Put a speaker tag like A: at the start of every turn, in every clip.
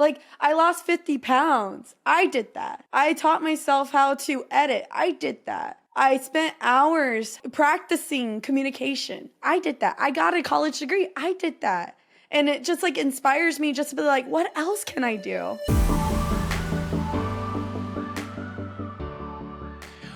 A: Like, I lost 50 pounds. I did that. I taught myself how to edit. I did that. I spent hours practicing communication. I did that. I got a college degree. I did that. And it just like inspires me just to be like, what else can I do?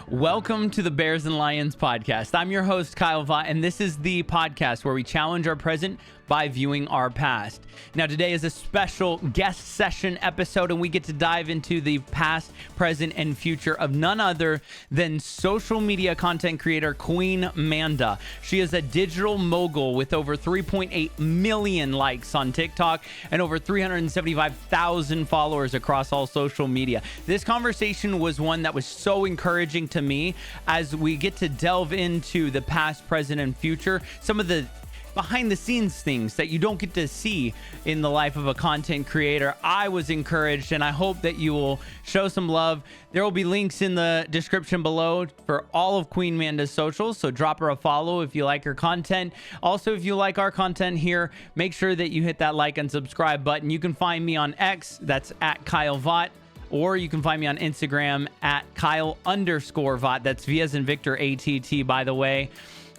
B: Welcome to the Bears and Lions podcast. I'm your host, Kyle Vaught, and this is the podcast where we challenge our present by viewing our past. Now, today is a special guest session episode, and we get to dive into the past, present, and future of none other than social media content creator QueenManda. She is a digital mogul with over 3.8 million likes on TikTok and over 375,000 followers across all social media. This conversation was one that was so encouraging to me as we get to delve into the past, present, and future, some of the behind the scenes things that you don't get to see in the life of a content creator. I was encouraged, and I hope that you will show some love. There will be links in the description below for all of QueenManda's socials, so drop her a follow if you like her content. Also, if you like our content here, make sure that you hit that like and subscribe button. You can find me on X, that's at Kyle Vaught, or you can find me on Instagram at Kyle_Vaught. That's V as in Victor, ATT, by the way.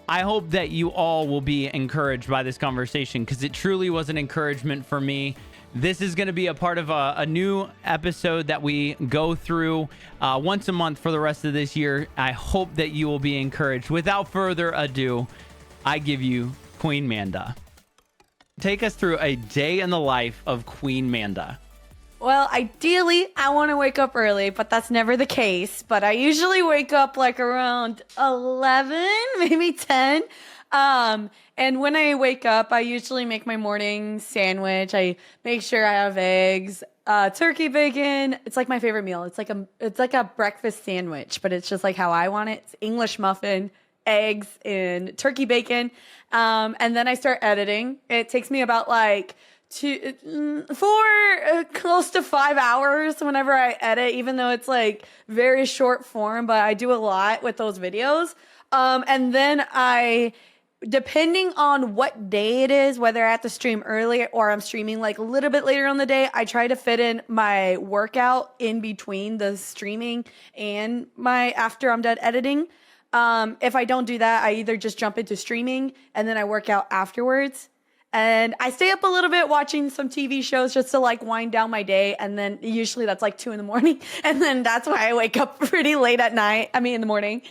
B: I hope that you all will be encouraged by this conversation because it truly was an encouragement for me. This is going to be a part of a new episode that we go through once a month for the rest of this year. I hope that you will be encouraged. Without further ado, I give you QueenManda. Take us through a day in the life of QueenManda.
A: Well, ideally, I want to wake up early, but that's never the case. But I usually wake up like around 11, maybe 10. And when I wake up, I usually make my morning sandwich. I make sure I have eggs, turkey, bacon. It's like my favorite meal. It's like a breakfast sandwich, but it's just like how I want it. It's English muffin, eggs, and turkey bacon. And then I start editing. It takes me about like close to 5 hours whenever I edit, even though it's like very short form, but I do a lot with those videos. And then depending on what day it is, whether I have to stream early or I'm streaming like a little bit later on the day, I try to fit in my workout in between the streaming and after I'm done editing. If I don't do that, I either just jump into streaming and then I work out afterwards. And I stay up a little bit watching some TV shows just to like wind down my day. And then usually that's like 2 a.m. And then that's why I wake up pretty late at night. In the morning.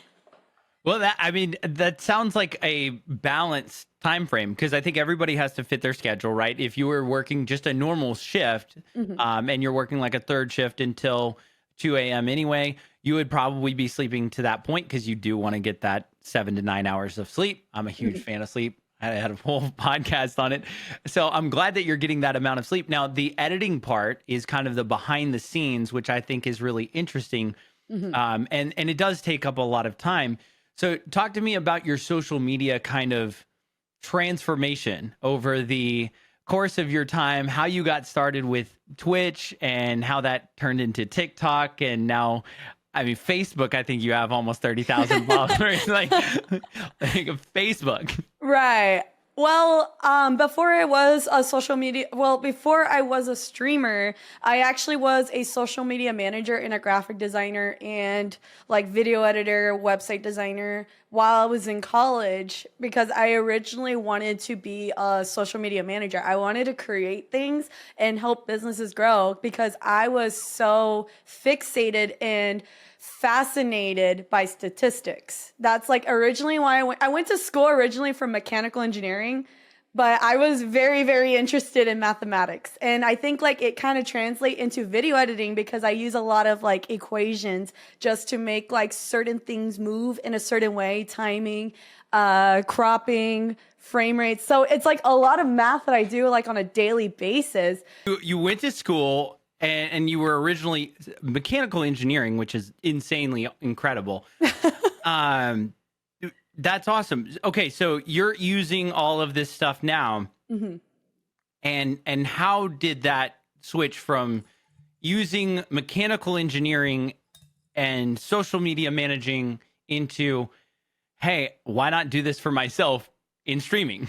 B: Well, that sounds like a balanced time frame because I think everybody has to fit their schedule, right? If you were working just a normal shift, and you're working like a third shift until 2 a.m. anyway, you would probably be sleeping to that point because you do want to get that 7 to 9 hours of sleep. I'm a huge fan of sleep. I had a whole podcast on it. So I'm glad that you're getting that amount of sleep. Now, the editing part is kind of the behind the scenes, which I think is really interesting. And it does take up a lot of time. So talk to me about your social media kind of transformation over the course of your time, how you got started with Twitch and how that turned into TikTok. And now, Facebook, I think you have almost 30,000 followers, like Facebook.
A: Right. Well, before I was a before I was a streamer, I actually was a social media manager and a graphic designer and like video editor, website designer while I was in college because I originally wanted to be a social media manager. I wanted to create things and help businesses grow because I was so fixated and fascinated by statistics. That's like originally why I went to school originally for mechanical engineering, but I was very, very interested in mathematics. And I think like it kind of translates into video editing because I use a lot of like equations just to make like certain things move in a certain way, timing, cropping, frame rates. So it's like a lot of math that I do like on a daily basis.
B: You went to school and you were originally mechanical engineering, which is insanely incredible. That's awesome. Okay, so you're using all of this stuff now. And how did that switch from using mechanical engineering and social media managing into, hey, why not do this for myself in streaming?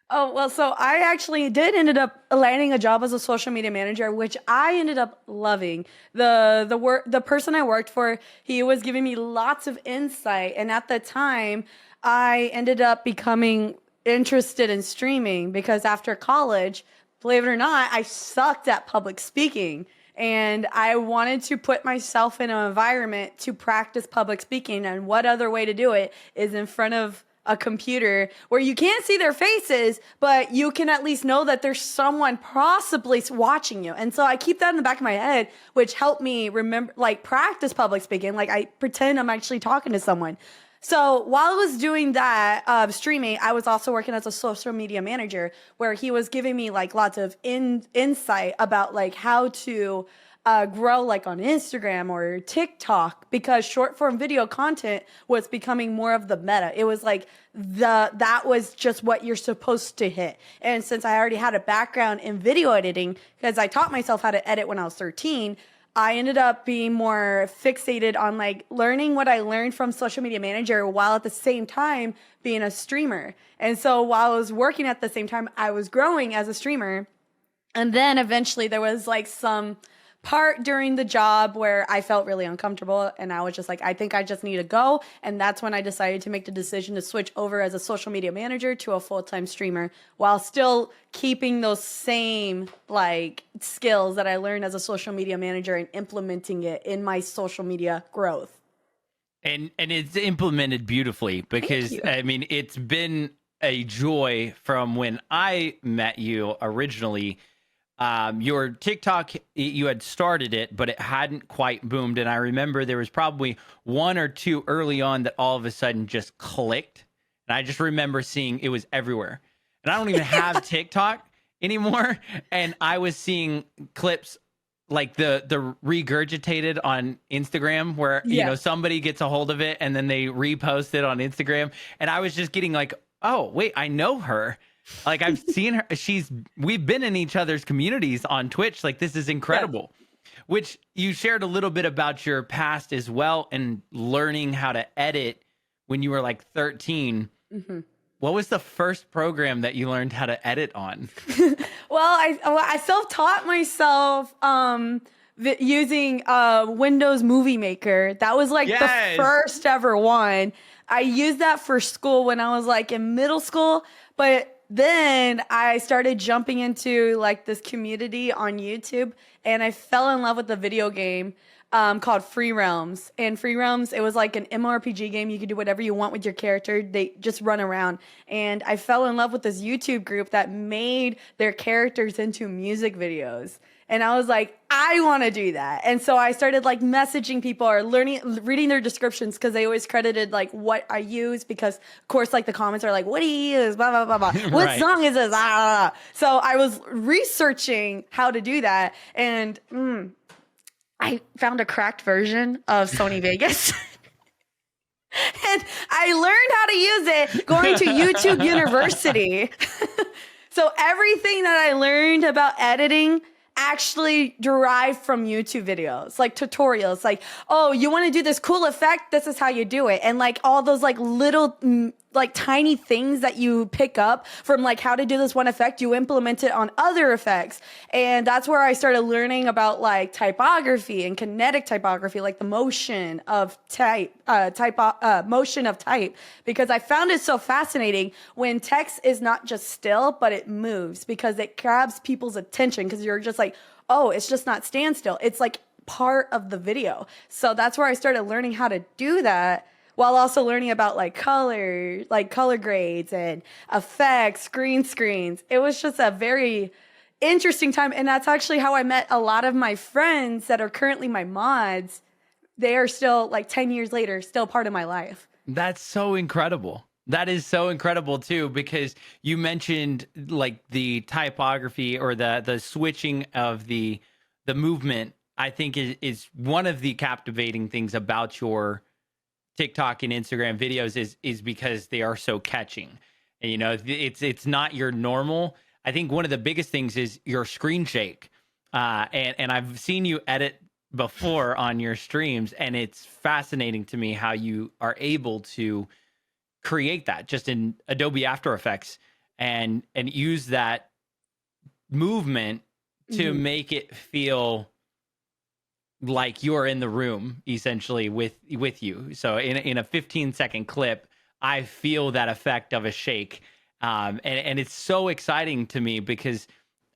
A: Oh, well, so I actually did ended up landing a job as a social media manager, which I ended up loving. The person I worked for, he was giving me lots of insight, and at the time, I ended up becoming interested in streaming because after college, believe it or not, I sucked at public speaking. And I wanted to put myself in an environment to practice public speaking. And what other way to do it is in front of a computer where you can't see their faces, but you can at least know that there's someone possibly watching you. And so I keep that in the back of my head, which helped me remember, like, practice public speaking. Like, I pretend I'm actually talking to someone. So while I was doing that, streaming, I was also working as a social media manager where he was giving me like lots of insight about like how to grow like on Instagram or TikTok because short form video content was becoming more of the meta. It was like that was just what you're supposed to hit. And since I already had a background in video editing, because I taught myself how to edit when I was 13, I ended up being more fixated on like learning what I learned from social media manager while at the same time being a streamer. And so while I was working at the same time, I was growing as a streamer. And then eventually there was like some part during the job where I felt really uncomfortable and I was just like, I think I just need to go. And that's when I decided to make the decision to switch over as a social media manager to a full-time streamer while still keeping those same like skills that I learned as a social media manager and implementing it in my social media growth.
B: And it's implemented beautifully because I mean it's been a joy from when I met you originally. Your TikTok, you had started it, but it hadn't quite boomed. And I remember there was probably one or two early on that all of a sudden just clicked. And I just remember seeing it was everywhere. And I don't even have TikTok anymore. And I was seeing clips like the regurgitated on Instagram where, you know, somebody gets a hold of it and then they repost it on Instagram. And I was just getting like, oh, wait, I know her. Like I've seen her. We've been in each other's communities on Twitch. Like this is incredible. Which you shared a little bit about your past as well and learning how to edit when you were like 13. Mm-hmm. What was the first program that you learned how to edit on?
A: Well, I self-taught myself using Windows Movie Maker. That was like the first ever one. I used that for school when I was like in middle school, but then I started jumping into like this community on YouTube and I fell in love with the video game called Free Realms. And Free Realms, it was like an MMORPG game. You could do whatever you want with your character. They just run around. And I fell in love with this YouTube group that made their characters into music videos. And I was like, I want to do that. And so I started like messaging people or reading their descriptions because they always credited like what I use because of course like the comments are like, what do you use? Blah, blah, blah, blah. What song is this? Ah. So I was researching how to do that. And I found a cracked version of Sony Vegas. And I learned how to use it going to YouTube University. So everything that I learned about editing actually derived from YouTube videos, like tutorials, like, oh, you want to do this cool effect? This is how you do it. And like all those like little, like tiny things that you pick up from like how to do this one effect, you implement it on other effects. And that's where I started learning about like typography and kinetic typography, like the motion of motion of type, because I found it so fascinating when text is not just still, but it moves because it grabs people's attention because you're just like, oh, it's just not standstill. It's like part of the video. So that's where I started learning how to do that while also learning about like color grades and effects, green screens. It was just a very interesting time. And that's actually how I met a lot of my friends that are currently my mods. They are still like 10 years later, still part of my life.
B: That's so incredible. That is so incredible too, because you mentioned like the typography or the switching of the movement. I think is one of the captivating things about your TikTok and Instagram videos is because they are so catching. And, you know, it's not your normal. I think one of the biggest things is your screen shake. And I've seen you edit before on your streams, and it's fascinating to me how you are able to create that just in Adobe After Effects. and use that movement to
A: Mhm.
B: make it feel like you're in the room essentially with you. So in a 15-second clip, I feel that effect of a shake. And it's so exciting to me because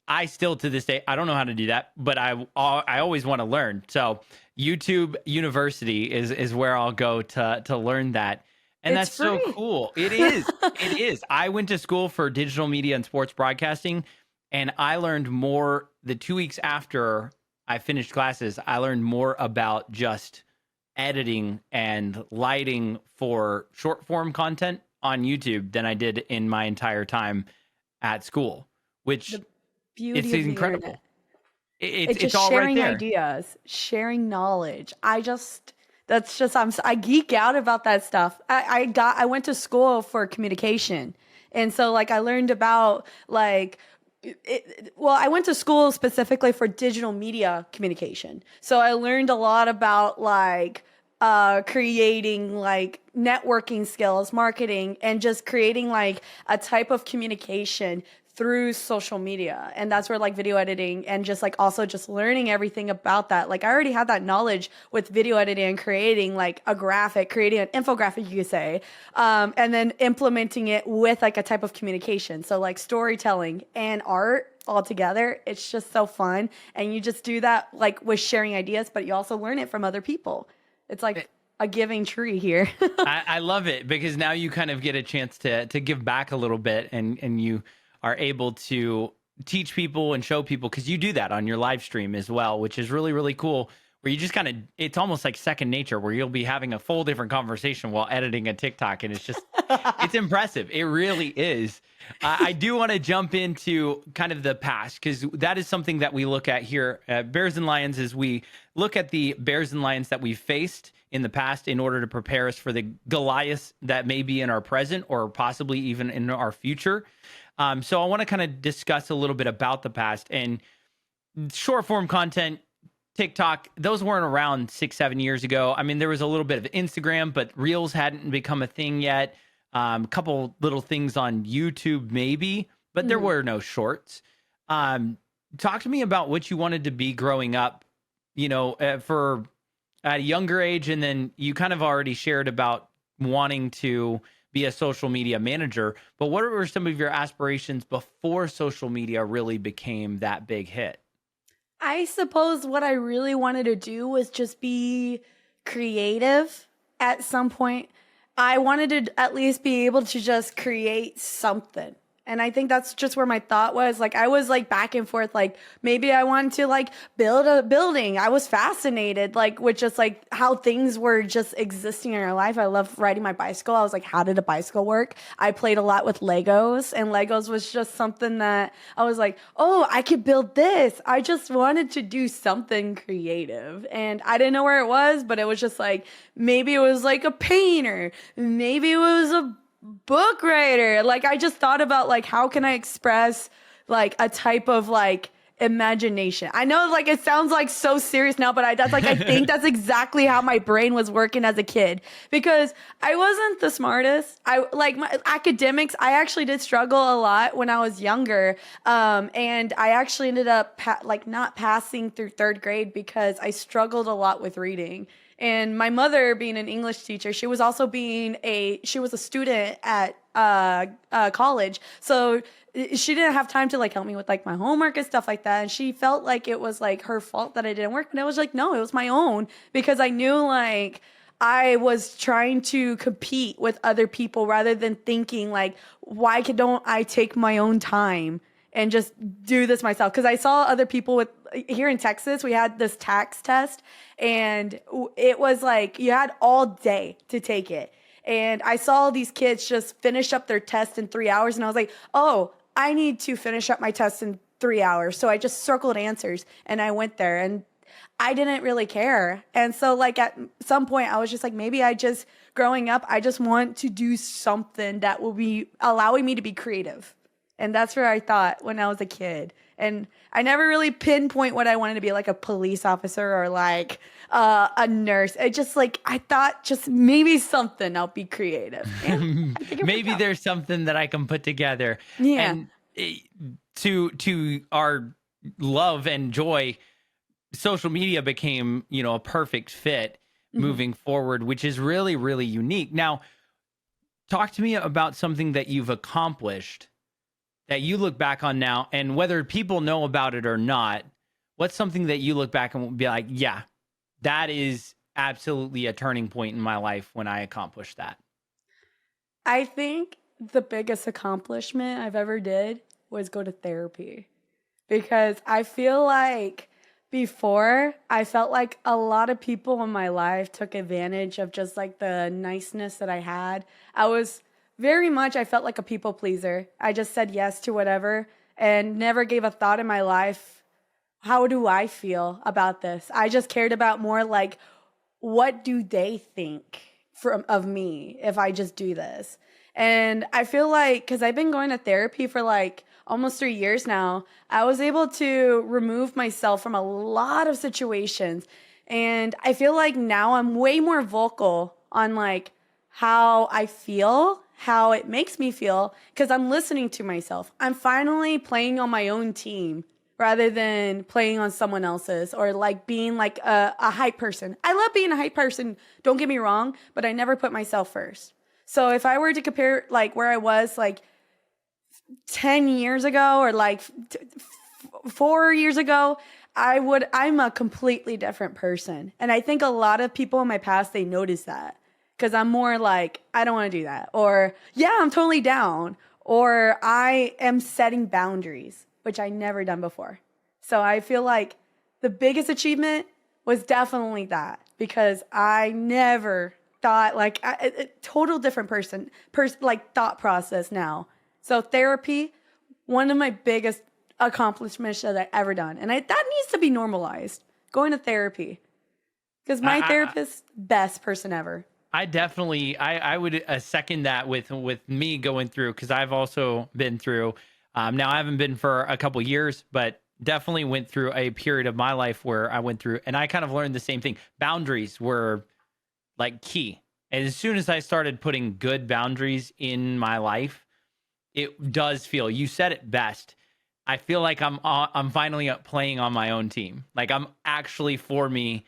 B: I still to this day I don't know how to do that, but I always want to learn. So YouTube University is where I'll go to learn that. And
A: It's
B: that's so
A: free.
B: cool. It is. It is. I went to school for digital media and sports broadcasting, and I learned more the 2 weeks after I finished classes. I learned more about just editing and lighting for short form content on YouTube than I did in my entire time at school, which
A: The beauty
B: it's
A: of the internet.
B: incredible. It's
A: It's
B: it's
A: just
B: all right
A: sharing
B: there.
A: ideas, sharing knowledge. That's just, I geek out about that stuff. I went to school for communication. And so like I learned about like, well, I went to school specifically for digital media communication. So I learned a lot about like, creating like networking skills, marketing, and just creating like a type of communication through social media. And that's where like video editing and just like also just learning everything about that. Like I already had that knowledge with video editing and creating like a graphic, creating an infographic, you could say, and then implementing it with like a type of communication. So like storytelling and art all together. It's just so fun. And you just do that like with sharing ideas, but you also learn it from other people. It's like a giving tree here.
B: I love it because now you kind of get a chance to give back a little bit, and you are able to teach people and show people because you do that on your live stream as well, which is really, really cool. Where you just kind of, it's almost like second nature where you'll be having a full different conversation while editing a TikTok. And it's just, it's impressive. It really is. I do want to jump into kind of the past because that is something that we look at here at Bears and Lions is we look at the Bears and Lions that we faced in the past in order to prepare us for the Goliaths that may be in our present or possibly even in our future. So I want to kind of discuss a little bit about the past and short form content. TikTok, those weren't around 6-7 years ago. I mean, there was a little bit of Instagram, but Reels hadn't become a thing yet. A couple little things on YouTube, maybe, but there
A: Mhm.
B: were no shorts. Talk to me about what you wanted to be growing up, for at a younger age. And then you kind of already shared about wanting to be a social media manager. But what were some of your aspirations before social media really became that big hit?
A: I suppose what I really wanted to do was just be creative at some point. I wanted to at least be able to just create something. And I think that's just where my thought was. Like, I was like back and forth. Like, maybe I wanted to like build a building. I was fascinated, like, with just like how things were just existing in our life. I love riding my bicycle. I was like, how did a bicycle work? I played a lot with Legos, and Legos was just something that I was like, oh, I could build this. I just wanted to do something creative. And I didn't know where it was, but it was just like, maybe it was like a painter, maybe it was a book writer. Like I just thought about like how can I express like a type of like imagination. I know like it sounds like so serious now, but that's like I think that's exactly how my brain was working as a kid because I wasn't the smartest. I like my academics. I actually did struggle a lot when I was younger, and I actually ended up like not passing through third grade because I struggled a lot with reading. And my mother, being an English teacher, she was also she was a student at college. So she didn't have time to like help me with like my homework and stuff like that. And she felt like it was like her fault that I didn't work. And I was like, no, it was my own because I knew like I was trying to compete with other people rather than thinking like, don't I take my own time and just do this myself? Because I saw other people with here in Texas, we had this tax test, and it was like you had all day to take it. And I saw these kids just finish up their test in 3 hours, and I was like, oh, I need to finish up my test in 3 hours. So I just circled answers and I went there, and I didn't really care. And so like at some point I was just like, maybe growing up, I just want to do something that will be allowing me to be creative. And that's where I thought when I was a kid. And I never really pinpoint what I wanted to be, like a police officer or like a nurse. It just like, I thought just maybe something, I'll be creative. And I think it worked
B: Maybe
A: out.
B: there's something that I can put together.
A: Yeah.
B: And to our love and joy, social media became, a perfect fit
A: Mhm.
B: moving forward, which is really, really unique. Now, talk to me about something that you've accomplished that you look back on now, and whether people know about it or not, what's something that you look back and will be like, yeah, that is absolutely a turning point in my life when I accomplished that.
A: I think the biggest accomplishment I've ever did was go to therapy, because I feel like before I felt like a lot of people in my life took advantage of just like the niceness that I had. I was very much, I felt like a people pleaser. I just said yes to whatever and never gave a thought in my life. How do I feel about this? I just cared about more like, what do they think of me if I just do this? And I feel like, because I've been going to therapy for like almost 3 years now, I was able to remove myself from a lot of situations. And I feel like now I'm way more vocal on like how I feel, how it makes me feel, because I'm listening to myself. I'm finally playing on my own team rather than playing on someone else's, or like being like a hype person. I love being a hype person, don't get me wrong, but I never put myself first. So if I were to compare like where I was like 10 years ago or like 4 years ago, I'm a completely different person. And I think a lot of people in my past, they notice that, because I'm more like, I don't want to do that. Or, yeah, I'm totally down. Or I am setting boundaries, which I never done before. So I feel like the biggest achievement was definitely that, because I never thought like a total different like thought process now. So therapy, one of my biggest accomplishments that I ever done. And that needs to be normalized, going to therapy. Because my
B: I,
A: therapist, best person ever.
B: I definitely, I would second that with me going through, because I've also been through. Now I haven't been for a couple years, but definitely went through a period of my life where I went through, and I kind of learned the same thing. Boundaries were like key, and as soon as I started putting good boundaries in my life, it does feel. You said it best. I feel like I'm finally playing on my own team. Like I'm actually for me,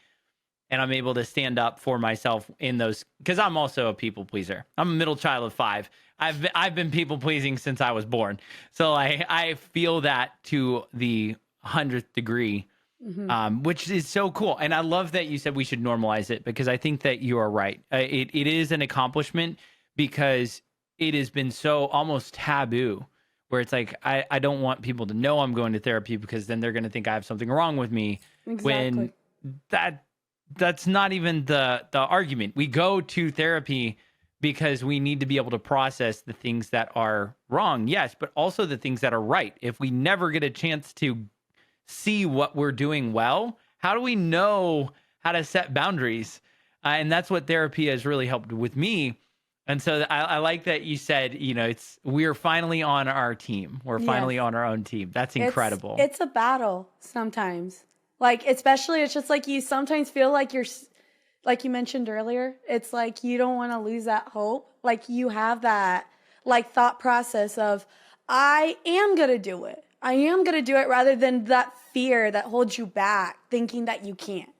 B: and I'm able to stand up for myself in those, because I'm also a people pleaser. I'm a middle child of five. I've been people pleasing since I was born, so I feel that to the 100th degree,
A: Hmm.
B: which is so cool. And I love that you said we should normalize it, because I think that you are right. It is an accomplishment, because it has been so almost taboo, where it's like I don't want people to know I'm going to therapy, because then they're going to think I have something wrong with me, when
A: Exactly.
B: that that's not even the argument. We go to therapy because we need to be able to process the things that are wrong, yes, but also the things that are right. If we never get a chance to see what we're doing well, how do we know how to set boundaries? And that's what therapy has really helped with me. And so I like that you said, we're finally on our team. We're
A: Yes.
B: finally on our own team. That's incredible.
A: It's a battle sometimes. Like, especially, it's just like you sometimes feel like like you mentioned earlier, it's like you don't want to lose that hope. Like you have that like thought process of, I am going to do it. I am going to do it, rather than that fear that holds you back, thinking that you can't.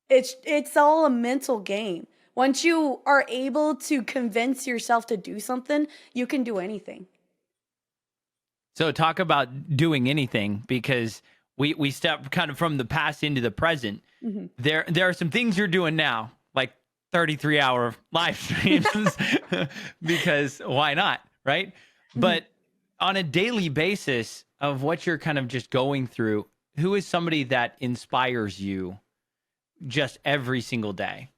A: It's all a mental game. Once you are able to convince yourself to do something, you can do anything.
B: So talk about doing anything, because we step kind of from the past into the present.
A: Hmm.
B: There are some things you're doing now, like 33-hour live streams, because why not, right?
A: Hmm.
B: But on a daily basis of what you're kind of just going through, who is somebody that inspires you just every single day?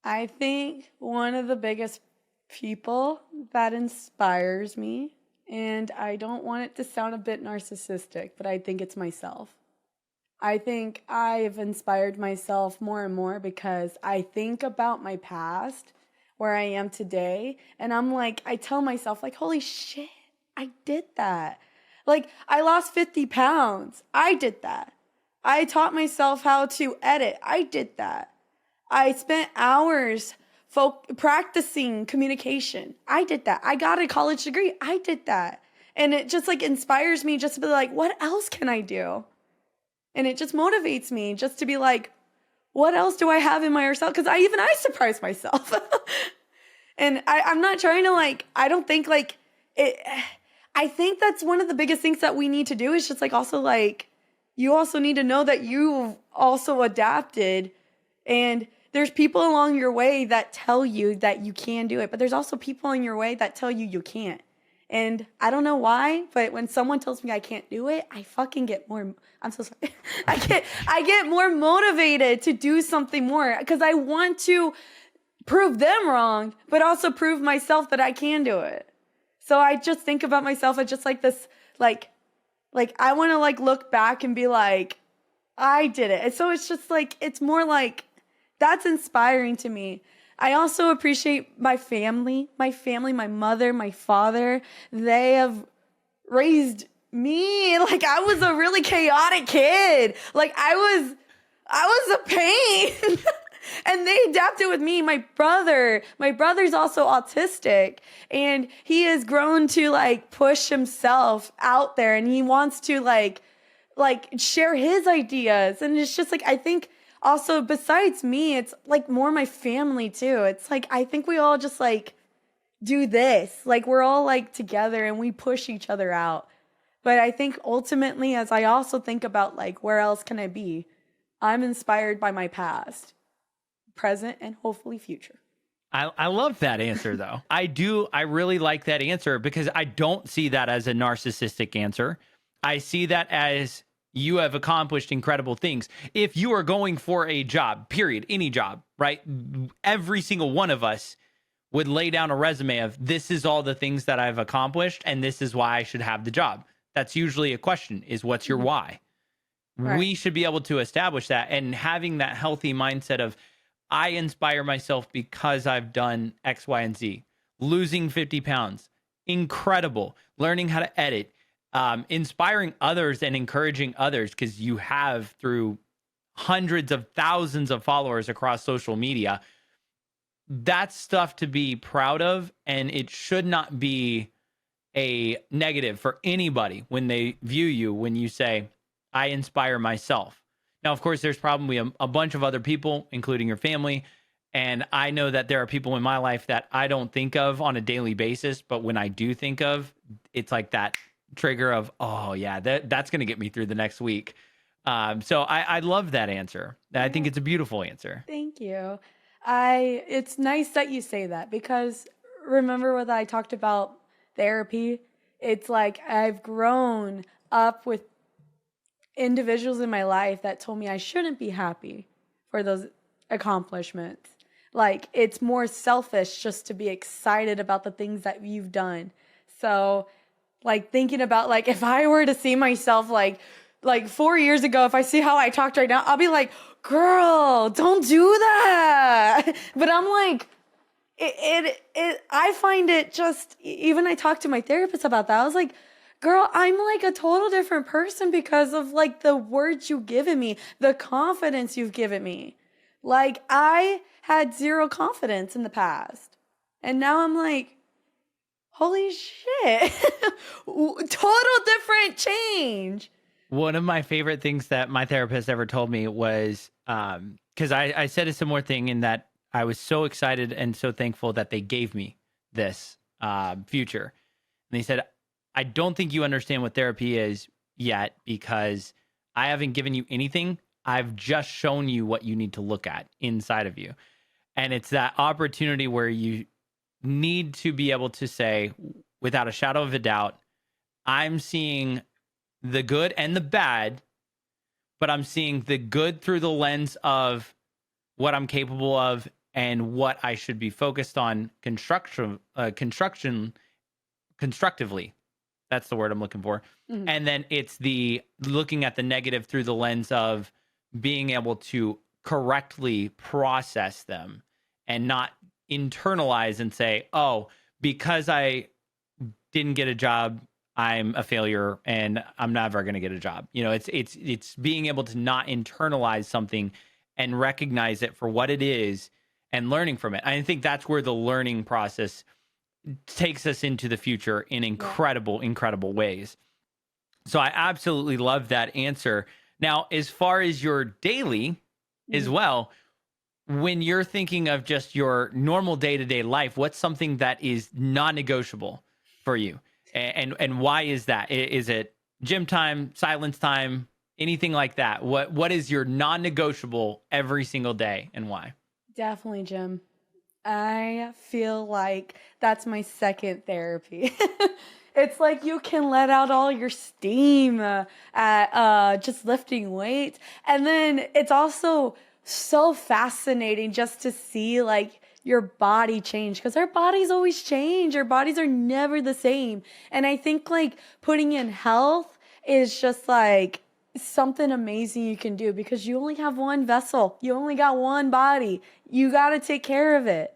A: I think one of the biggest people that inspires me, and I don't want it to sound a bit narcissistic, but I think it's myself. I think I've inspired myself more and more because I think about my past, where I am today, and I'm like, I tell myself, like, holy shit, I did that. Like, I lost 50 pounds. I did that. I taught myself how to edit. I did that. I spent hours practicing communication. I did that. I got a college degree. I did that. And it just like inspires me just to be like, what else can I do? And it just motivates me just to be like, what else do I have in my arsenal? Because I surprise myself. And I'm not trying to like, I don't think like it. I think that's one of the biggest things that we need to do is just like also like, you also need to know that you've also adapted, and there's people along your way that tell you that you can do it, but there's also people in your way that tell you you can't. And I don't know why, but when someone tells me I can't do it, I fucking get more, I'm so sorry. I get more motivated to do something more because I want to prove them wrong, but also prove myself that I can do it. So I just think about myself as just like this, like I want to like look back and be like, I did it. And so it's just like, it's more like, that's inspiring to me. I also appreciate my family, my mother, my father. They have raised me. Like I was a really chaotic kid. Like I was a pain. And they adapted with me. My brother's also autistic, and he has grown to like push himself out there, and he wants to like share his ideas. And it's just like, I think also besides me, it's like more my family too. It's like, I think we all just like do this. Like we're all like together and we push each other out. But I think ultimately, as I also think about like, where else can I be? I'm inspired by my past, present, and hopefully future.
B: I love that answer though. I really like that answer because I don't see that as a narcissistic answer. I see that as you have accomplished incredible things. If you are going for a job, period, any job, right? Every single one of us would lay down a resume of this is all the things that I've accomplished and this is why I should have the job. That's usually a question is what's your why? Right. We should be able to establish that, and having that healthy mindset of I inspire myself because I've done X, Y, and Z. Losing 50 pounds, incredible. Learning how to edit, inspiring others and encouraging others because you have through hundreds of thousands of followers across social media. That's stuff to be proud of, and it should not be a negative for anybody when they view you when you say, I inspire myself. Now, of course, there's probably a bunch of other people, including your family. And I know that there are people in my life that I don't think of on a daily basis. But when I do think of, it's like that trigger of, oh, yeah, that's going to get me through the next week. So I love that answer. I think it's a beautiful answer.
A: Thank you. It's nice that you say that because remember what I talked about therapy? It's like I've grown up with individuals in my life that told me I shouldn't be happy for those accomplishments. Like it's more selfish just to be excited about the things that you've done. So like thinking about like if I were to see myself like 4 years ago, if I see how I talked right now, I'll be like, girl, don't do that. But I'm like, I find it just, even I talked to my therapist about that. I was like, girl, I'm like a total different person because of like the words you've given me, the confidence you've given me. Like I had zero confidence in the past. And now I'm like, holy shit. Total different change.
B: One of my favorite things that my therapist ever told me was, because I said a similar thing in that I was so excited and so thankful that they gave me this future. And they said, I don't think you understand what therapy is yet because I haven't given you anything. I've just shown you what you need to look at inside of you. And it's that opportunity where you need to be able to say, without a shadow of a doubt, I'm seeing the good and the bad, but I'm seeing the good through the lens of what I'm capable of and what I should be focused on constructively. That's the word I'm looking for. Mm-hmm. And then it's the looking at the negative through the lens of being able to correctly process them and not internalize and say, oh, because I didn't get a job, I'm a failure and I'm never going to get a job. You know, it's being able to not internalize something and recognize it for what it is and learning from it. I think that's where the learning process takes us into the future in incredible ways. So I absolutely love that answer. Now, as far as your daily as well, when you're thinking of just your normal day-to-day life, what's something that is non-negotiable for you? And why is that? Is it gym time, silence time, anything like that? What is your non-negotiable every single day and why?
A: Definitely gym. I feel like that's my second therapy. It's like you can let out all your steam at just lifting weights. And then it's also so fascinating just to see like your body change, because our bodies always change. Our bodies are never the same. And I think like putting in health is just like something amazing you can do, because you only have one vessel. You only got one body. You got to take care of it.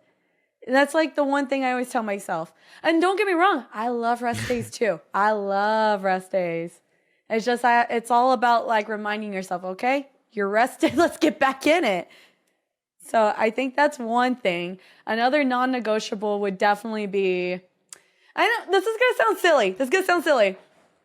A: That's like the one thing I always tell myself. And don't get me wrong, I love rest days too. I love rest days. It's just, it's all about like reminding yourself, okay, you're rested, let's get back in it. So I think that's one thing. Another non-negotiable would definitely be, I know this is going to sound silly.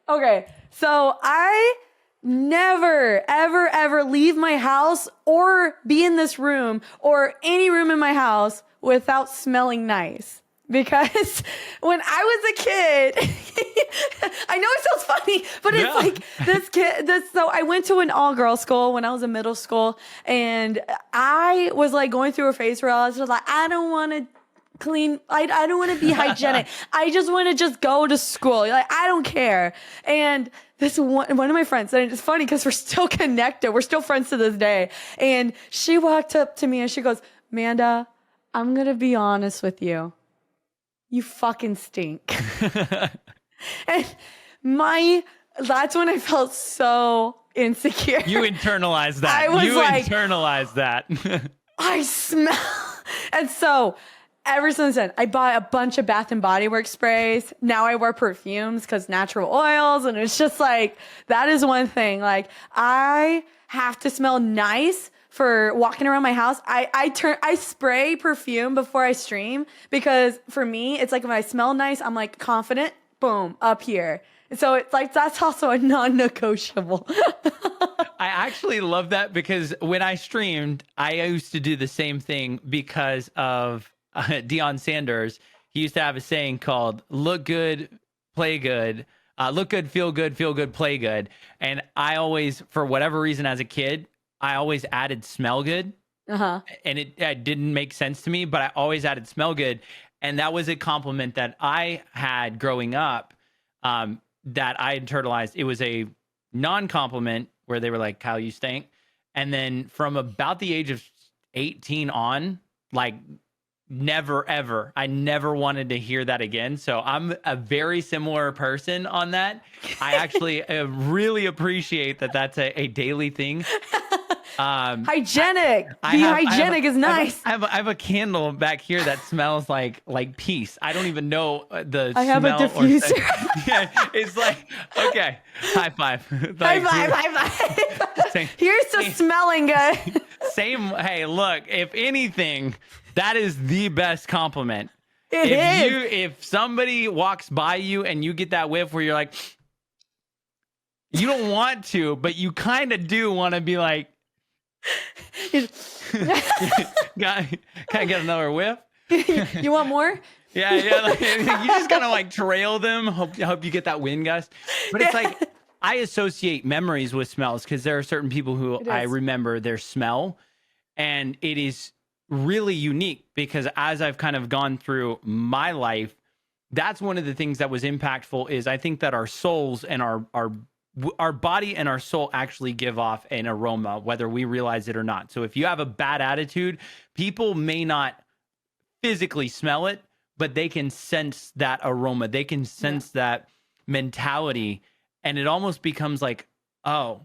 A: Okay, so I never, ever leave my house or be in this room or any room in my house without smelling nice. Because when I was a kid, I know it sounds funny, but it's like so I went to an all-girls school when I was in middle school, and I was like going through a phase where I was just like, I don't want to clean, I don't want to be hygienic. I just want to just go to school. Like, I don't care. And this one of my friends, and it's funny because we're still connected. We're still friends to this day. And she walked up to me and she goes, Manda, I'm going to be honest with you. You fucking stink. And that's when I felt so insecure.
B: You internalized that.
A: I was
B: internalized that.
A: I smell. And so ever since then, I bought a bunch of Bath and Body Works sprays. Now I wear perfumes because natural oils. And it's just like, that is one thing. Like, I have to smell nice for walking around my house. I spray perfume before I stream, because for me, it's like if I smell nice, I'm like confident, boom, up here. So it's like, that's also a non-negotiable.
B: I actually love that, because when I streamed, I used to do the same thing because of Deion Sanders. He used to have a saying called look good, play good, look good, feel good, play good. And I always, for whatever reason as a kid, I always added smell good. And it didn't make sense to me, but I always added smell good. And that was a compliment that I had growing up, that I internalized. It was a non-compliment where they were like, Kyle, you stink. And then from about the age of 18 on, like, never, ever. I never wanted to hear that again. So I'm a very similar person on that. I actually really appreciate that that's a daily thing.
A: Hygienic. Hygienic is nice.
B: I have a candle back here that smells like peace. I don't even know the
A: I have
B: smell
A: a diffuser.
B: yeah, it's like, okay, high five.
A: Like, high five. Here's to smelling good.
B: Same. Hey, look, if anything, that is the best compliment. If somebody walks by you and you get that whiff where you're like, you don't want to, but you kind of do want to be like, can I get another whiff?
A: You want more?
B: Yeah. Like, you just kind of like trail them. Hope you get that wind gust. But it's like, I associate memories with smells, because there are certain people who I remember their smell, and it is really unique, because as I've kind of gone through my life, that's one of the things that was impactful. Is I think that our souls and our body and our soul actually give off an aroma, whether we realize it or not. So if you have a bad attitude, people may not physically smell it, but they can sense that aroma. They can sense that mentality, and it almost becomes like, oh,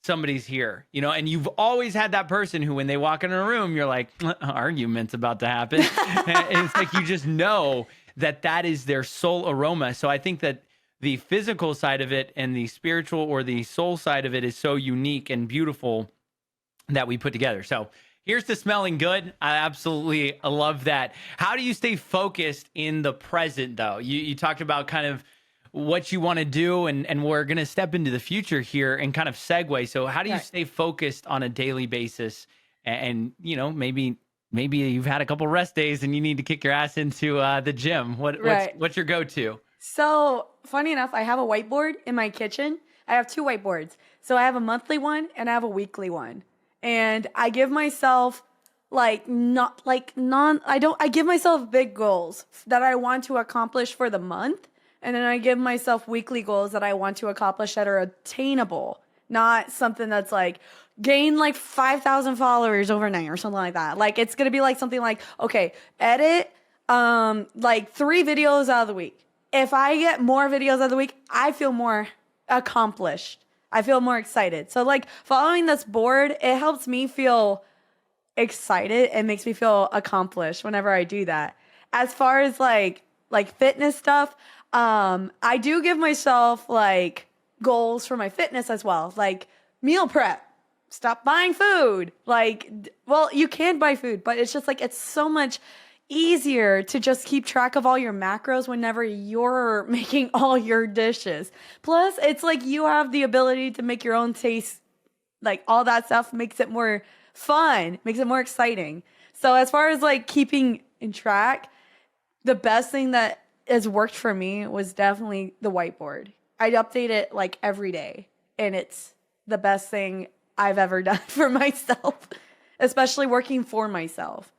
B: somebody's here, you know. And you've always had that person who, when they walk in a room, you're like, argument's about to happen. And it's like, you just know that is their soul aroma. So I think that the physical side of it and the spiritual or the soul side of it is so unique and beautiful that we put together. So here's to smelling good. I absolutely love that. How do you stay focused in the present, though? You talked about kind of what you want to do, and we're going to step into the future here and kind of segue. So how do you stay focused on a daily basis? And you know, maybe you've had a couple rest days and you need to kick your ass into the gym. What's your go-to?
A: So funny enough, I have a whiteboard in my kitchen. I have two whiteboards. So I have a monthly one and I have a weekly one. And I give myself I give myself big goals that I want to accomplish for the month. And then I give myself weekly goals that I want to accomplish that are attainable, not something that's like gain like 5,000 followers overnight or something like that. Like it's going to be like something like, okay, edit like 3 videos out of the week. If I get more videos out of the week, I feel more accomplished. I feel more excited. So like following this board, it helps me feel excited and makes me feel accomplished whenever I do that. As far as like fitness stuff, I do give myself like goals for my fitness as well. Like meal prep, stop buying food. Like, well, you can buy food, but it's just like, it's so much easier to just keep track of all your macros whenever you're making all your dishes. Plus, it's like you have the ability to make your own taste. Like all that stuff makes it more fun, makes it more exciting. So as far as like keeping in track, the best thing that has worked for me was definitely the whiteboard. I'd update it like every day, and it's the best thing I've ever done for myself, especially working for myself.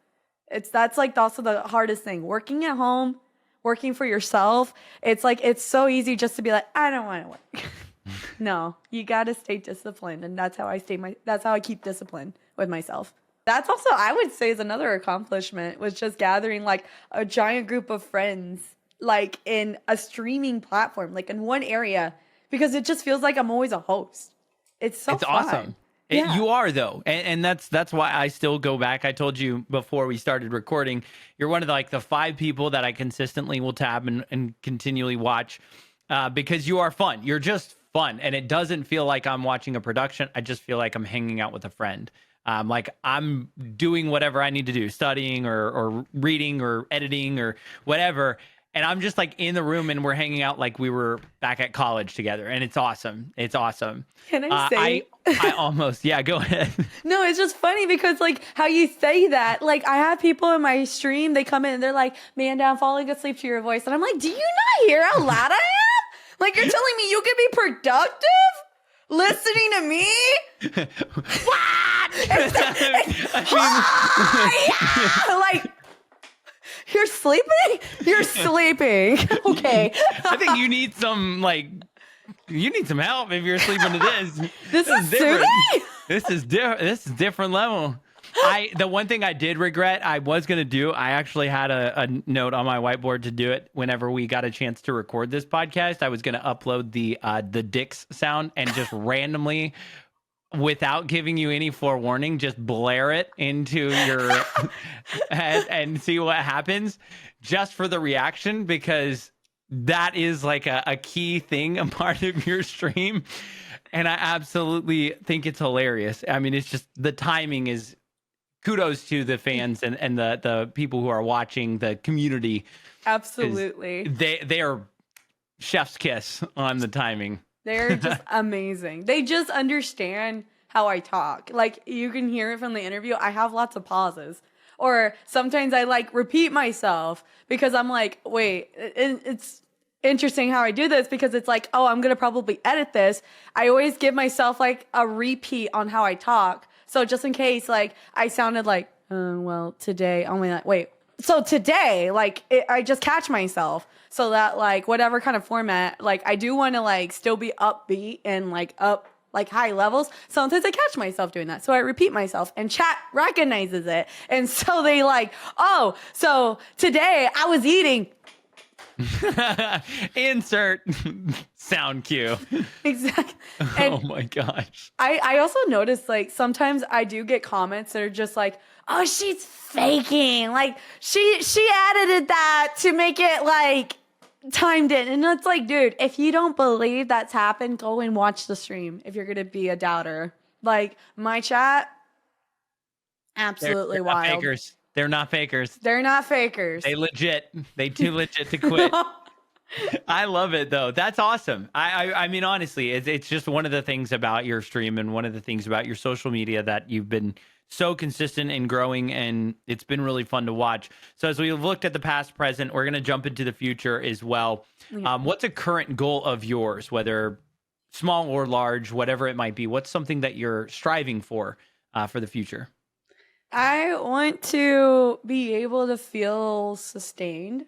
A: That's like also the hardest thing. Working at home, working for yourself, it's like it's so easy just to be like, I don't want to work. No, you got to stay disciplined, and that's how I keep discipline with myself. That's also, I would say, is another accomplishment, was just gathering like a giant group of friends like in a streaming platform, like in one area, because it just feels like I'm always a host. It's fun.
B: Awesome.
A: Yeah.
B: You are though, and that's why I still go back. I told you before we started recording, you're one of the 5 people that I consistently will tab and continually watch because you are fun. You're just fun, and it doesn't feel like I'm watching a production. I just feel like I'm hanging out with a friend. Like I'm doing whatever I need to do, studying or reading or editing or whatever. And I'm just like in the room and we're hanging out like we were back at college together. And it's awesome. It's awesome.
A: Can I say?
B: I almost, yeah, go ahead.
A: No, it's just funny because like how you say that, like I have people in my stream, they come in and they're like, "Man, I'm falling asleep to your voice." And I'm like, do you not hear how loud I am? Like you're telling me you can be productive? Listening to me? What? Like, you're sleeping? You're sleeping. Okay.
B: I think you need some help if you're sleeping to this.
A: This is different.
B: This is different level. The one thing I did regret, I was going to do, I actually had a note on my whiteboard to do it whenever we got a chance to record this podcast. I was going to upload the dicks sound and just randomly, without giving you any forewarning, just blare it into your head and see what happens, just for the reaction, because that is like a key thing, a part of your stream. And I absolutely think it's hilarious. I mean, it's just the timing is kudos to the fans and the people who are watching, the community.
A: Absolutely.
B: They are chef's kiss on the timing.
A: They're just amazing. They just understand how I talk. Like you can hear it from the interview. I have lots of pauses. Or sometimes I like repeat myself because I'm like, wait, it's interesting how I do this because it's like, oh, I'm going to probably edit this. I always give myself like a repeat on how I talk. So just in case like I sounded like, well, today, I'm like, wait. So today, like I just catch myself so that like whatever kind of format, like I do want to like still be upbeat and like up like high levels. Sometimes I catch myself doing that. So I repeat myself and chat recognizes it. And so they like, oh, so today I was eating.
B: Insert sound cue.
A: Exactly. And
B: oh my gosh.
A: I also noticed like sometimes I do get comments that are just like, oh, she's faking. Like she edited that to make it like timed in. And it's like, dude, if you don't believe that's happened, go and watch the stream if you're going to be a doubter. Like, my chat, absolutely
B: They're not
A: wild.
B: fakers. They're not fakers.
A: They're not fakers.
B: They legit. They too legit to quit. I love it though. That's awesome. I mean, honestly, it's just one of the things about your stream and one of the things about your social media that you've been so consistent in growing, and it's been really fun to watch. So as we've looked at the past, present, we're going to jump into the future as well. What's a current goal of yours, whether small or large, whatever it might be? What's something that you're striving for the future?
A: I want to be able to feel sustained.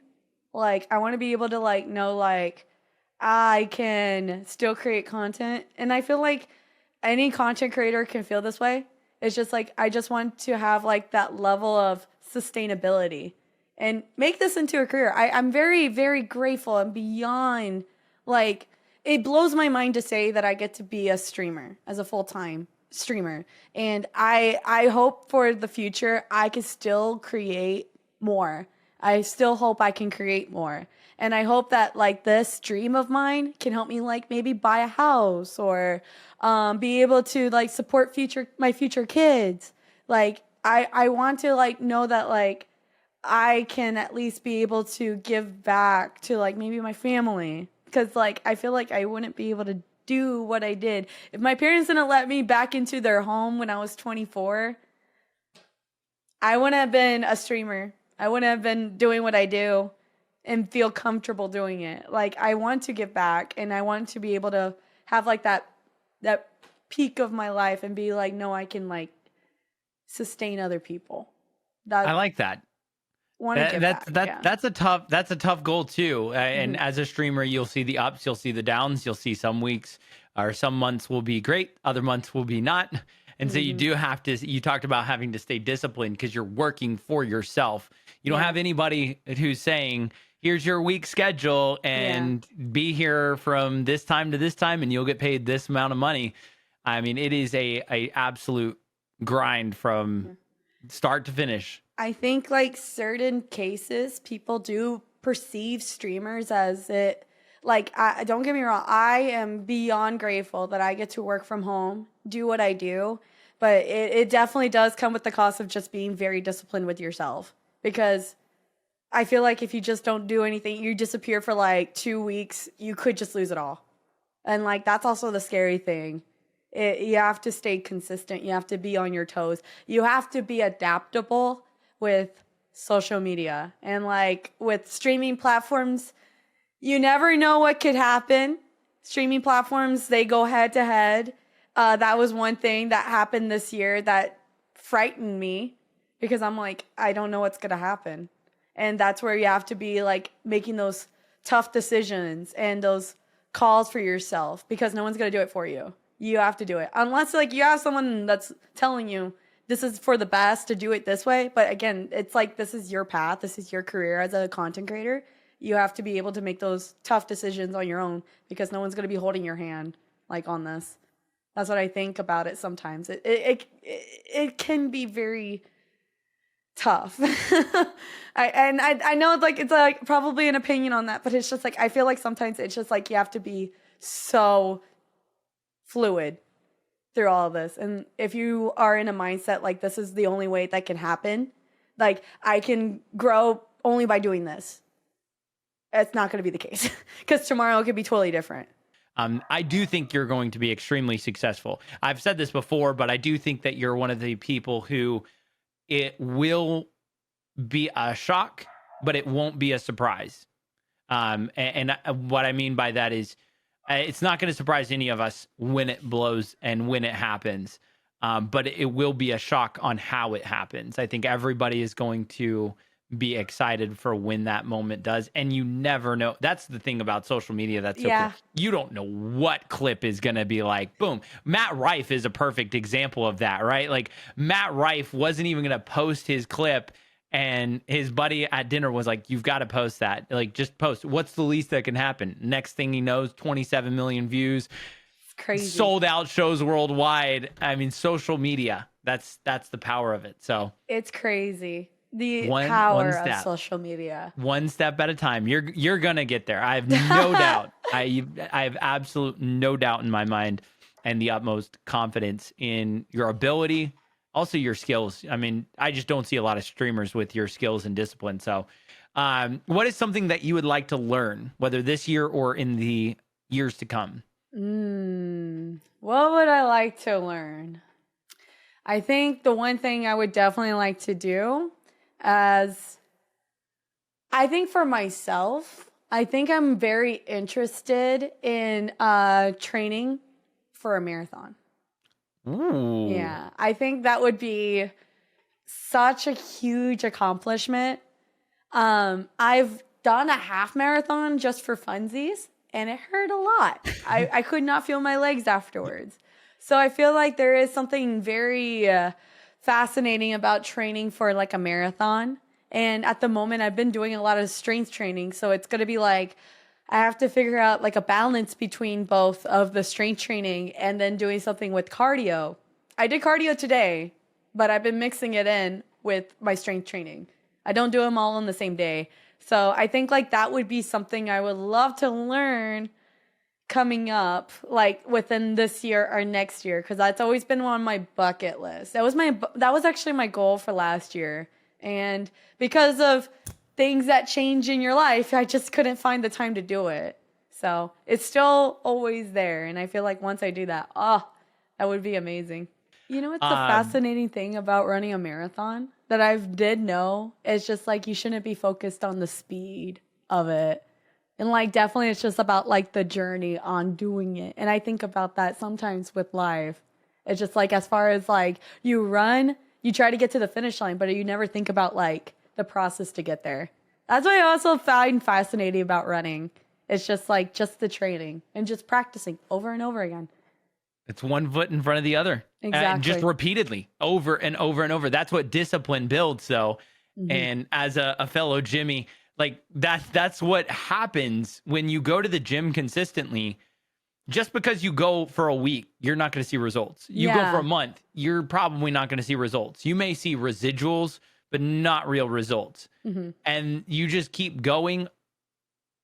A: Like, I want to be able to, like, know, like, I can still create content. And I feel like any content creator can feel this way. It's just like, I just want to have, like, that level of sustainability and make this into a career. I'm very, very grateful and beyond, like, it blows my mind to say that I get to be a streamer as a full-time streamer. And I hope for the future I can still create more. I still hope I can create more. And I hope that, like, this dream of mine can help me, like, maybe buy a house or be able to, like, support my future kids. Like, I want to, like, know that, like, I can at least be able to give back to, like, maybe my family. Because, like, I feel like I wouldn't be able to do what I did. If my parents didn't let me back into their home when I was 24, I wouldn't have been a streamer. I wouldn't have been doing what I do and feel comfortable doing it. Like, I want to give back, and I want to be able to have, like, that peak of my life and be like, no, I can, like, sustain other people.
B: I like that. That's a tough goal too. And as a streamer, you'll see the ups, you'll see the downs, you'll see some weeks or some months will be great, other months will be not. And so you do have to, you talked about having to stay disciplined because you're working for yourself. You don't have anybody who's saying, here's your week schedule and be here from this time to this time and you'll get paid this amount of money. I mean, it is a absolute grind from start to finish.
A: I think, like, certain cases, people do perceive streamers as it, like, don't get me wrong, I am beyond grateful that I get to work from home, do what I do, but it definitely does come with the cost of just being very disciplined with yourself, because I feel like if you just don't do anything, you disappear for, like, 2 weeks, you could just lose it all. And, like, that's also the scary thing. You have to stay consistent. You have to be on your toes. You have to be adaptable with social media and, like, with streaming platforms. You never know what could happen. Streaming platforms, they go head to head. That was one thing that happened this year that frightened me because I'm like, I don't know what's going to happen. And that's where you have to be, like, making those tough decisions and those calls for yourself, because no one's going to do it for you. You have to do it. Unless, like, you have someone that's telling you this is for the best to do it this way. But again, it's like, this is your path. This is your career as a content creator. You have to be able to make those tough decisions on your own, because no one's going to be holding your hand, like, on this. That's what I think about it sometimes. It can be very tough. I know, like, it's like probably an opinion on that, but it's just like, I feel like sometimes it's just like you have to be so fluid through all of this. And if you are in a mindset like, this is the only way that can happen, like, I can grow only by doing this, it's not going to be the case, because tomorrow it could be totally different.
B: I do think you're going to be extremely successful. I've said this before, but I do think that you're one of the people who it will be a shock, but it won't be a surprise. And what I mean by that is, it's not going to surprise any of us when it blows and when it happens, but it will be a shock on how it happens. I think everybody is going to be excited for when that moment does, and you never know. That's the thing about social media that's so cool. You don't know what clip is going to be like, boom. Matt Rife is a perfect example of that, right? Like, Matt Rife wasn't even going to post his clip, and his buddy at dinner was like, you've got to post that. Like, just post. What's the least that can happen? Next thing he knows, 27 million views. It's
A: crazy.
B: Sold out shows worldwide. I mean, social media, that's the power of it. So
A: it's crazy. the
B: One
A: power of
B: step.
A: social media.
B: One step at a time. You're gonna get there. I have no doubt. I have absolute no doubt in my mind, and the utmost confidence in your ability, also your skills. I mean, I just don't see a lot of streamers with your skills and discipline. So, what is something that you would like to learn, whether this year or in the years to come?
A: What would I like to learn? I think the one thing I would definitely like to do, as I think for myself, I think I'm very interested in training for a marathon.
B: Ooh.
A: Yeah, I think that would be such a huge accomplishment. I've done a half marathon just for funsies, and it hurt a lot. I could not feel my legs afterwards. So I feel like there is something very fascinating about training for like a marathon. And at the moment, I've been doing a lot of strength training. So it's going to be like, I have to figure out like a balance between both of the strength training and then doing something with cardio. I did cardio today, but I've been mixing it in with my strength training. I don't do them all on the same day. So I think like that would be something I would love to learn coming up, like within this year or next year, because that's always been on my bucket list. That was actually my goal for last year. And because of things that change in your life, I just couldn't find the time to do it. So it's still always there. And I feel like once I do that, that would be amazing. You know what's the fascinating thing about running a marathon that I did know? It's just like you shouldn't be focused on the speed of it. And like definitely it's just about like the journey on doing it. And I think about that sometimes with life. It's just like as far as like you run, you try to get to the finish line, but you never think about like the process to get there. That's what I also find fascinating about running. It's just like just the training and just practicing over and over again.
B: It's one foot in front of the other.
A: Exactly.
B: Just repeatedly, over and over and over. That's what discipline builds. So, and as a fellow Jimmy, like that's what happens when you go to the gym consistently. Just because you go for a week, you're not going to see results. You go for a month, you're probably not going to see results. You may see residuals, but not real results. And you just keep going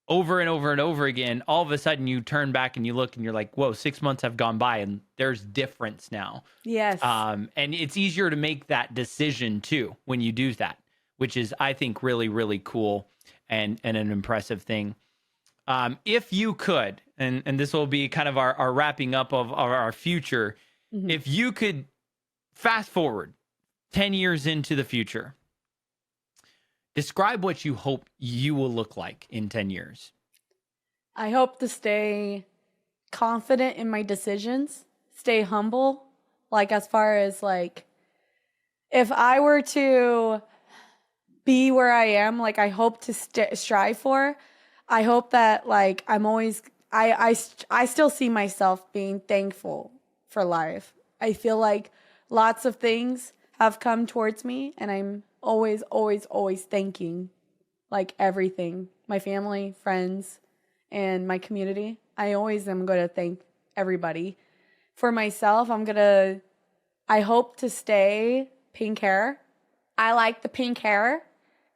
B: over and over and over again. All of a sudden you turn back and you look and you're like, whoa, 6 months have gone by and there's difference now.
A: Yes.
B: And it's easier to make that decision too when you do that, which is, I think, really, really cool and an impressive thing. If you could, and this will be kind of our wrapping up of our future, if you could fast forward 10 years into the future, describe what you hope you will look like in 10 years.
A: I hope to stay confident in my decisions, stay humble. Like as far as like, if I were to be where I am, like I hope to strive for, I hope that like I'm always, I still see myself being thankful for life. I feel like lots of things have come towards me and I'm always, always, always thanking like everything, my family, friends, and my community. I always am going to thank everybody. For myself, I hope to stay pink hair. I like the pink hair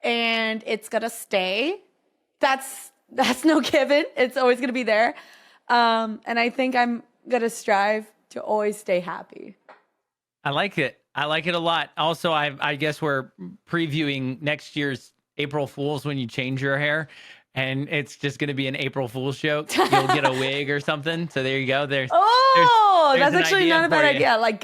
A: and it's going to stay. That's no given. It's always going to be there. And I think I'm going to strive to always stay happy.
B: I like it. I like it a lot. Also, I guess we're previewing next year's April Fools when you change your hair. And it's just going to be an April Fool's joke. You'll get a wig or something. So there you go. There's
A: that's actually not a bad idea. Like,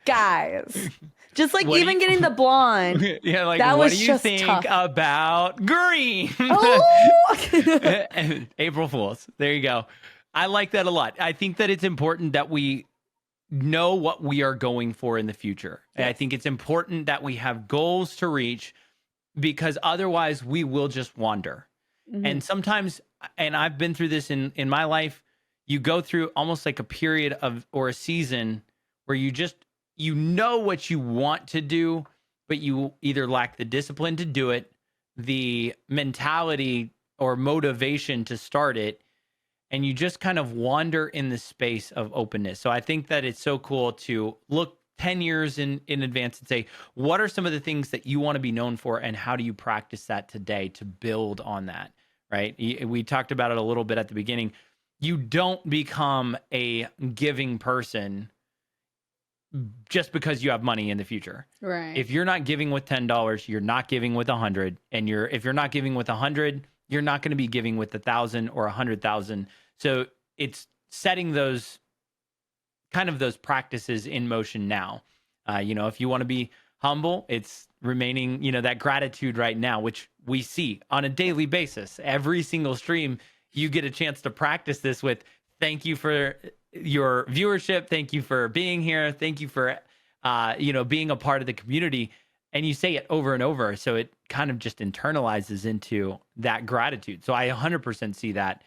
A: guys. Just like even getting the blonde.
B: Yeah, like,
A: that
B: what
A: was
B: do you
A: just
B: think
A: tough.
B: about green?
A: Oh!
B: April Fools. There you go. I like that a lot. I think that it's important that we know what we are going for in the future. And I think it's important that we have goals to reach, because otherwise we will just wander. And sometimes, and I've been through this in my life, you go through almost like a period of, or a season where you know what you want to do, but you either lack the discipline to do it, the mentality or motivation to start it, and you just kind of wander in the space of openness. So I think that it's so cool to look 10 years in advance and say, what are some of the things that you want to be known for, and how do you practice that today to build on that, right? We talked about it a little bit at the beginning. You don't become a giving person just because you have money in the future.
A: Right.
B: If you're not giving with $10, you're not giving with 100. And if you're not giving with 100, you're not going to be giving with 1,000 or 100,000. So it's setting those practices in motion now. If you want to be humble, it's remaining, that gratitude right now, which we see on a daily basis. Every single stream, you get a chance to practice this with thank you for your viewership. Thank you for being here. Thank you for, being a part of the community. And you say it over and over. So it kind of just internalizes into that gratitude. So I 100% see that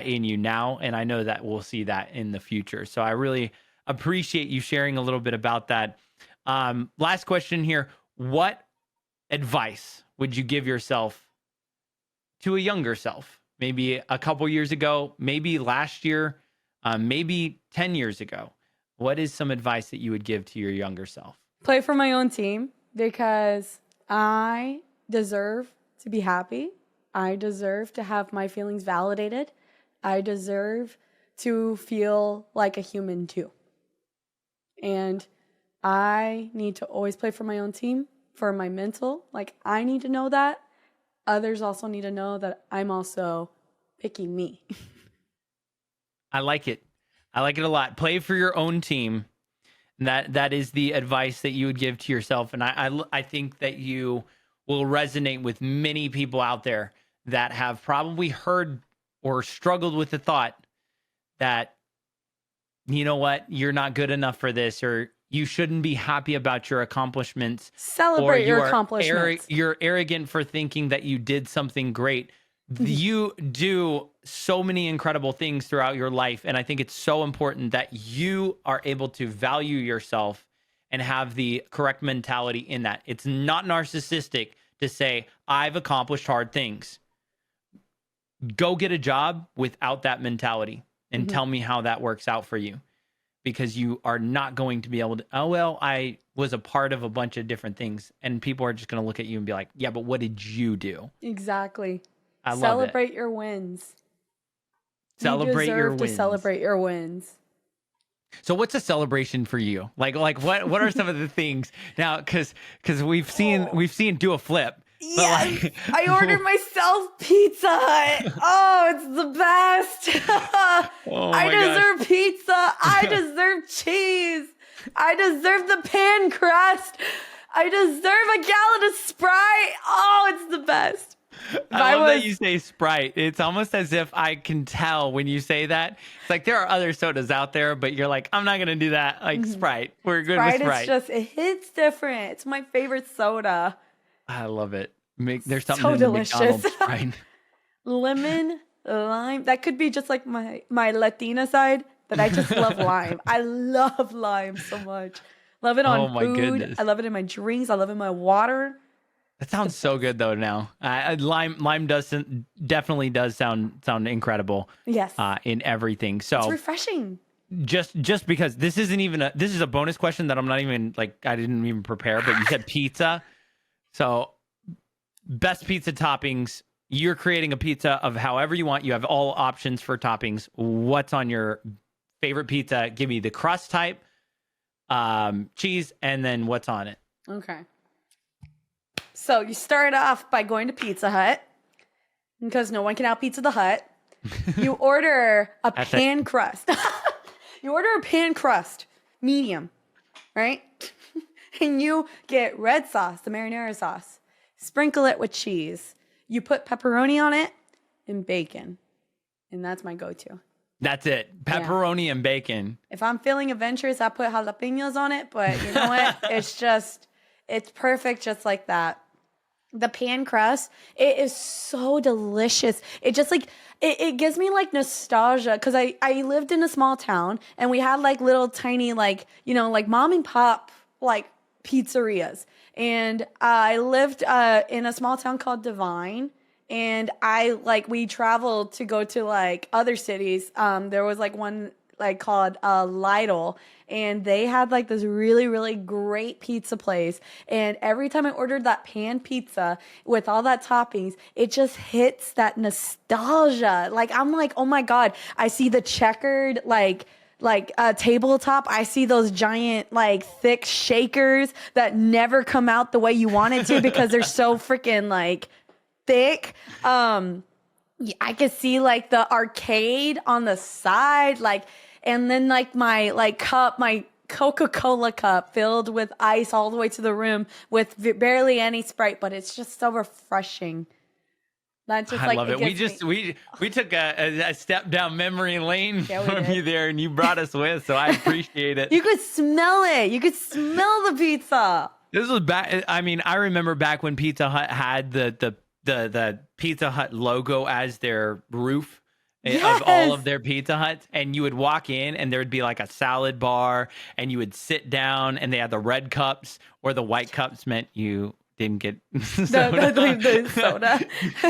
B: in you now. And I know that we'll see that in the future. So I really appreciate you sharing a little bit about that. Last question here. What advice would you give yourself to a younger self? Maybe a couple years ago, maybe last year, maybe 10 years ago. What is some advice that you would give to your younger self?
A: Play for my own team because I deserve to be happy. I deserve to have my feelings validated. I deserve to feel like a human too. And I need to always play for my own team, for my mental. Like, I need to know that. Others also need to know that I'm also picking me.
B: I like it. I like it a lot. Play for your own team. That is the advice that you would give to yourself. And I think that you will resonate with many people out there that have probably heard or struggled with the thought that, you know what, you're not good enough for this, or you shouldn't be happy about your accomplishments.
A: Celebrate your accomplishments.
B: You're arrogant for thinking that you did something great. You do so many incredible things throughout your life. And I think it's so important that you are able to value yourself and have the correct mentality in that. It's not narcissistic to say, I've accomplished hard things. Go get a job without that mentality and tell me how that works out for you. Because you are not going to be able to, I was a part of a bunch of different things. And people are just going to look at you and be like, yeah, but what did you do?
A: Exactly.
B: I love
A: Celebrate your wins.
B: Celebrate your wins.
A: To celebrate your wins.
B: So what's a celebration for you? Like what are some of the things now? Because we've seen do a flip.
A: Yes, I ordered myself Pizza Hut. Oh, it's the best. I deserve pizza. I deserve cheese. I deserve the pan crust. I deserve a gallon of Sprite. Oh, it's the best.
B: I love that you say Sprite. It's almost as if I can tell when you say that. It's like there are other sodas out there, but you're like, I'm not going to do that. Like Sprite. We're good with Sprite.
A: It hits different. It's my favorite soda.
B: I love it. There's something
A: so
B: in
A: delicious.
B: the McDonald's Sprite.
A: Lemon, lime. That could be just like my Latina side, but I just love lime. I love lime so much. Love it on food. Goodness. I love it in my drinks. I love it in my water.
B: That sounds so good though. Now, lime definitely does sound incredible.
A: Yes.
B: In everything. So
A: it's refreshing.
B: Just because this is a bonus question that I'm not even I didn't even prepare, but you said pizza. So best pizza toppings. You're creating a pizza of however you want. You have all options for toppings. What's on your favorite pizza? Give me the crust type, cheese, and then what's on it.
A: Okay. So you start off by going to Pizza Hut because no one can out Pizza the Hut. You order a pan crust. You order a pan crust, medium, right? And you get red sauce, the marinara sauce. Sprinkle it with cheese. You put pepperoni on it and bacon. And that's my go-to.
B: That's it. Pepperoni and bacon.
A: If I'm feeling adventurous, I put jalapenos on it. But you know what? It's perfect just like that. The pan crust, it is so delicious. It just it gives me nostalgia because I lived in a small town and we had little tiny mom and pop pizzerias. And I lived in a small town called Divine. And we traveled to go to other cities. There was one like called Lidl, and they had like this really, really great pizza place. And every time I ordered that pan pizza with all that toppings, it just hits that nostalgia. Like I'm like, oh my God, I see the checkered like tabletop. I see those giant like thick shakers that never come out the way you want it to because they're so freaking like thick. I could see like the arcade on the side, like, and then like my like cup, my Coca-Cola cup filled with ice all the way to the rim with barely any Sprite, but it's just so refreshing. That's just
B: I love it. We took a step down memory lane from you there, and you brought us with, so I appreciate it.
A: You could smell it. You could smell the pizza.
B: This was back. I mean, I remember back when Pizza Hut had the Pizza Hut logo as their roof of all of their Pizza Huts, and you would walk in and there would be like a salad bar, and you would sit down, and they had the red cups, or the white cups meant you didn't get soda.
A: The soda.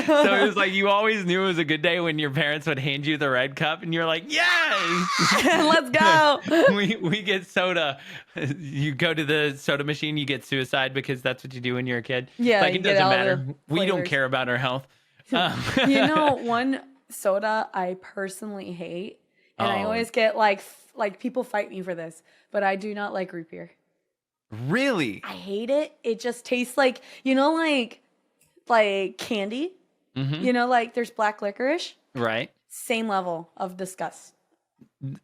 B: So it was like you always knew it was a good day when your parents would hand you the red cup, and you're like, yes,
A: let's go.
B: we get soda. You go to the soda machine, you get suicide because that's what you do when you're a kid.
A: Yeah,
B: like it doesn't matter. We don't care about our health.
A: You know, one soda I personally hate, and I always get like people fight me for this, but I do not like root beer.
B: Really?
A: I hate it. It just tastes like, you know, like candy. Mm-hmm. You know, like there's black licorice.
B: Right.
A: Same level of disgust.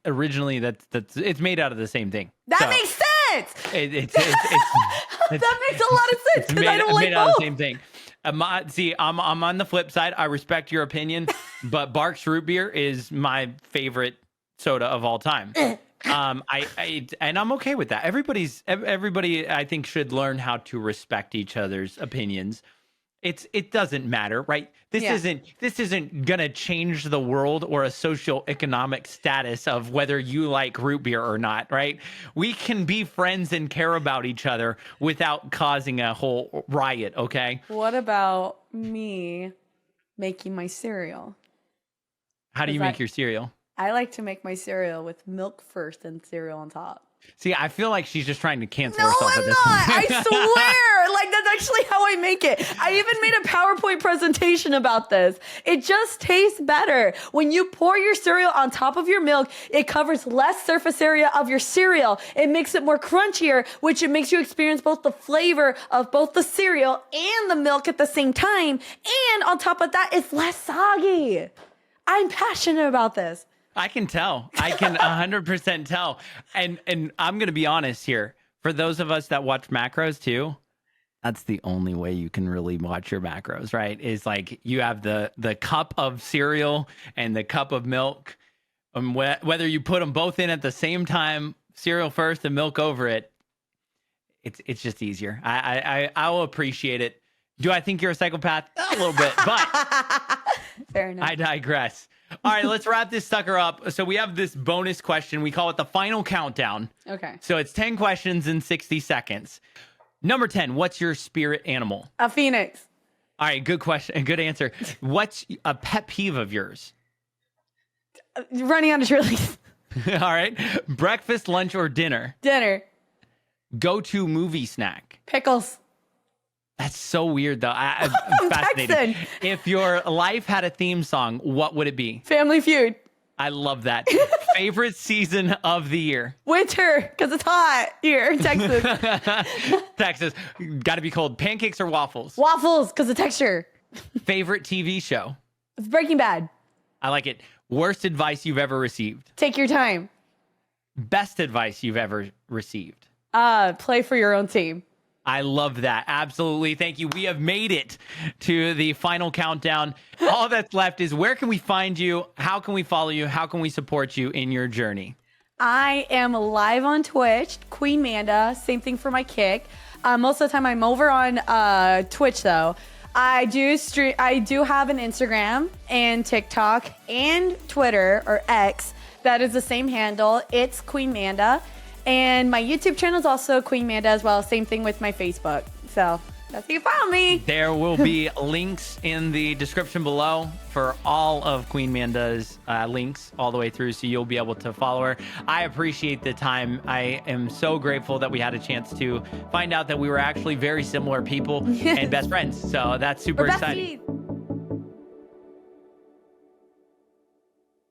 B: Originally, that's it's made out of the same thing.
A: That makes sense.
B: It's
A: that makes a lot of sense because I don't like both.
B: Out of the same thing. See, I'm on the flip side. I respect your opinion, but Barks root beer is my favorite soda of all time. And I'm okay with that. Everybody I think should learn how to respect each other's opinions. It doesn't matter, right? This isn't gonna change the world or a socioeconomic status of whether you like root beer or not, right? We can be friends and care about each other without causing a whole riot, okay?
A: What about me making my cereal?
B: How do you make your cereal?
A: I like to make my cereal with milk first and cereal on top.
B: See, I feel like she's just trying to cancel herself at this
A: point.
B: point.
A: I swear. Like, that's actually how I make it. I even made a PowerPoint presentation about this. It just tastes better. When you pour your cereal on top of your milk, it covers less surface area of your cereal. It makes it more crunchier, which it makes you experience both the flavor of both the cereal and the milk at the same time. And on top of that, it's less soggy. I'm passionate about this.
B: I can tell. I can 100% tell. And I'm going to be honest here. For those of us that watch macros too, that's the only way you can really watch your macros, right? Is like you have the cup of cereal and the cup of milk. Whether you put them both in at the same time, cereal first and milk over it, it's just easier. I'll appreciate it. Do I think you're a psychopath? A little bit, but
A: fair enough.
B: I digress. All right, let's wrap this sucker up. So we have this bonus question. We call it the final countdown.
A: Okay.
B: So it's 10 questions in 60 seconds. Number 10, what's your spirit animal?
A: A phoenix.
B: All right, good question. Good answer. What's a pet peeve of yours?
A: Running on a trellis.
B: All right. Breakfast, lunch, or dinner?
A: Dinner.
B: Go-to movie snack?
A: Pickles.
B: That's so weird, though. I'm fascinated.
A: Texan.
B: If your life had a theme song, what would it be?
A: Family Feud.
B: I love that. Favorite season of the year?
A: Winter, because it's hot here in Texas.
B: Texas. Got to be cold. Pancakes or waffles?
A: Waffles, because of texture.
B: Favorite TV show?
A: It's Breaking Bad.
B: I like it. Worst advice you've ever received?
A: Take your time.
B: Best advice you've ever received?
A: Play for your own team.
B: I love that. Absolutely. Thank you. We have made it to the final countdown. All that's left is where can we find you? How can we follow you? How can we support you in your journey?
A: I am live on Twitch, QueenManda. Same thing for my kick. Most of the time I'm over on Twitch though. I do have an Instagram and TikTok and Twitter or X. That is the same handle. It's QueenManda. And my YouTube channel is also QueenManda as well. Same thing with my Facebook. So That's how you found me.
B: There will be links in the description below for all of QueenManda's links all the way through, so you'll be able to follow her. I appreciate the time. I am so grateful that we had a chance to find out that we were actually very similar people and best friends. So that's super
A: We're
B: exciting.
A: besties.